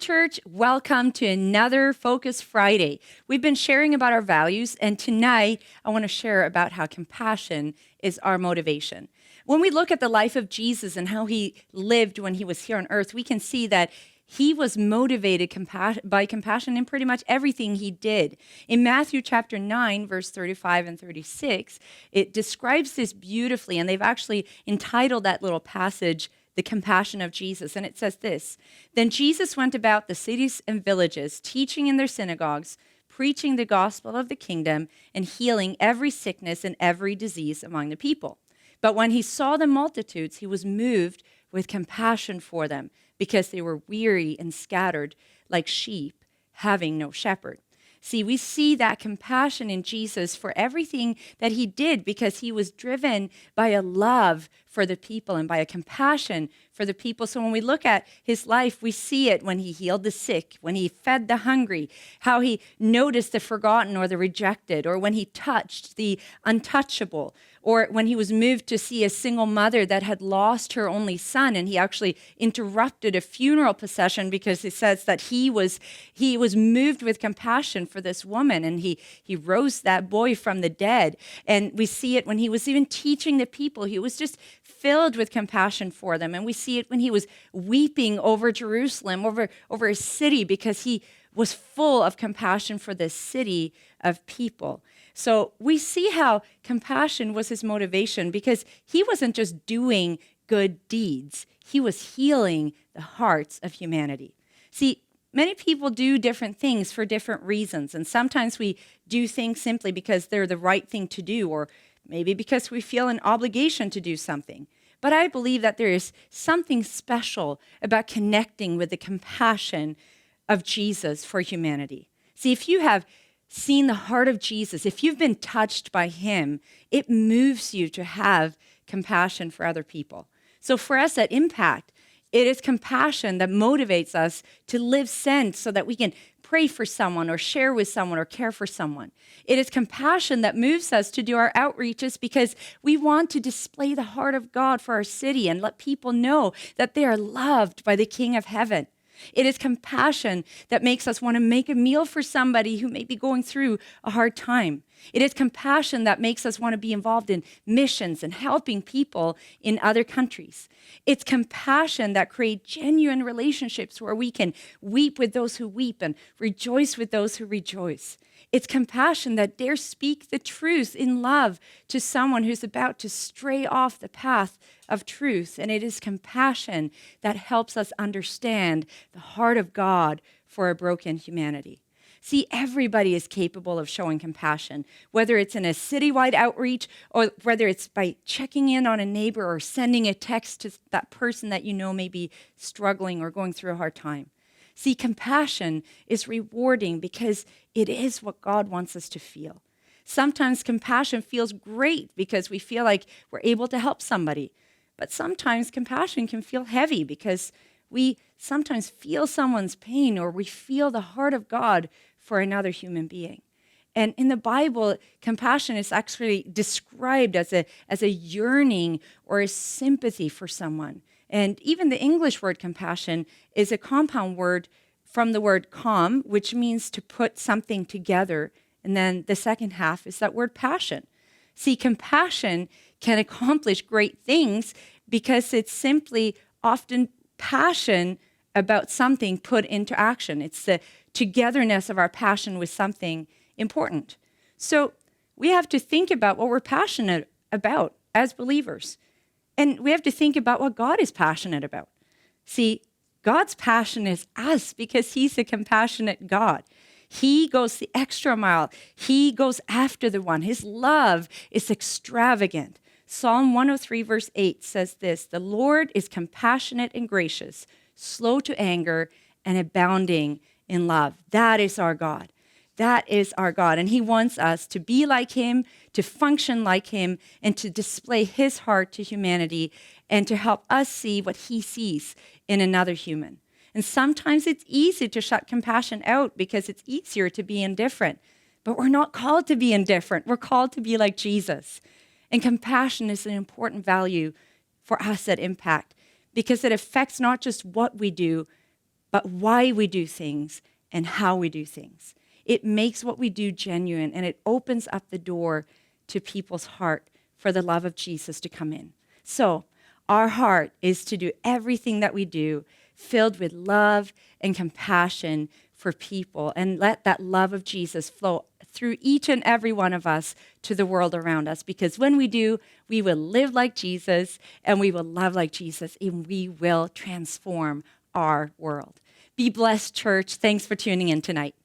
church. Welcome to another Focus Friday. We've been sharing about our values, and tonight I want to share about how compassion is our motivation. When we look at the life of Jesus and how he lived when he was here on earth, we can see that he was motivated by compassion in pretty much everything he did. In Matthew chapter 9, verse 35 and 36, it describes this beautifully, and they've actually entitled that little passage, The Compassion of Jesus. And it says this: Then Jesus went about the cities and villages, teaching in their synagogues, preaching the gospel of the kingdom, and healing every sickness and every disease among the people. But when he saw the multitudes, he was moved with compassion for them, because they were weary and scattered like sheep, having no shepherd. See, we see that compassion in Jesus for everything that he did, because he was driven by a love for the people and by a compassion for the people. So when we look at his life, we see it when he healed the sick, when he fed the hungry, how he noticed the forgotten or the rejected, or when he touched the untouchable, or when he was moved to see a single mother that had lost her only son, and he actually interrupted a funeral procession because it says that he was moved with compassion for this woman, and he rose that boy from the dead. And we see it when he was even teaching the people. He was just filled with compassion for them. And we see it when he was weeping over Jerusalem, over a city, because he was full of compassion for this city of people. So we see how compassion was his motivation, because he wasn't just doing good deeds. He was healing the hearts of humanity. See, many people do different things for different reasons. And sometimes we do things simply because they're the right thing to do, or maybe because we feel an obligation to do something. But I believe that there is something special about connecting with the compassion of Jesus for humanity. See, if you have seen the heart of Jesus, if you've been touched by him, it moves you to have compassion for other people. So for us at Impact, it is compassion that motivates us to live sent so that we can pray for someone or share with someone or care for someone. It is compassion that moves us to do our outreaches because we want to display the heart of God for our city and let people know that they are loved by the King of Heaven. It is compassion that makes us want to make a meal for somebody who may be going through a hard time. It is compassion that makes us want to be involved in missions and helping people in other countries. It's compassion that creates genuine relationships where we can weep with those who weep and rejoice with those who rejoice. It's compassion that dares speak the truth in love to someone who's about to stray off the path of truth. And it is compassion that helps us understand the heart of God for a broken humanity. See, everybody is capable of showing compassion, whether it's in a citywide outreach or whether it's by checking in on a neighbor or sending a text to that person that you know may be struggling or going through a hard time. See, compassion is rewarding because it is what God wants us to feel. Sometimes compassion feels great because we feel like we're able to help somebody. But sometimes compassion can feel heavy because we sometimes feel someone's pain or we feel the heart of God for another human being. And in the Bible, compassion is actually described as a yearning or a sympathy for someone. And even the English word compassion is a compound word from the word com, which means to put something together. And then the second half is that word passion. See, compassion can accomplish great things because it's simply often passion about something put into action. It's the togetherness of our passion with something important. So we have to think about what we're passionate about as believers. And we have to think about what God is passionate about. See, God's passion is us because he's a compassionate God. He goes the extra mile. He goes after the one. His love is extravagant. Psalm 103 verse 8 says this: "The Lord is compassionate and gracious, slow to anger, and abounding in love." That is our God. That is our God. And he wants us to be like him, to function like him, and to display his heart to humanity and to help us see what he sees in another human. And sometimes it's easy to shut compassion out because it's easier to be indifferent. But we're not called to be indifferent. We're called to be like Jesus. And compassion is an important value for us at Impact because it affects not just what we do, but why we do things and how we do things. It makes what we do genuine, and it opens up the door to people's heart for the love of Jesus to come in. So our heart is to do everything that we do filled with love and compassion for people, and let that love of Jesus flow through each and every one of us to the world around us. Because when we do, we will live like Jesus, and we will love like Jesus, and we will transform our world. Be blessed, church. Thanks for tuning in tonight.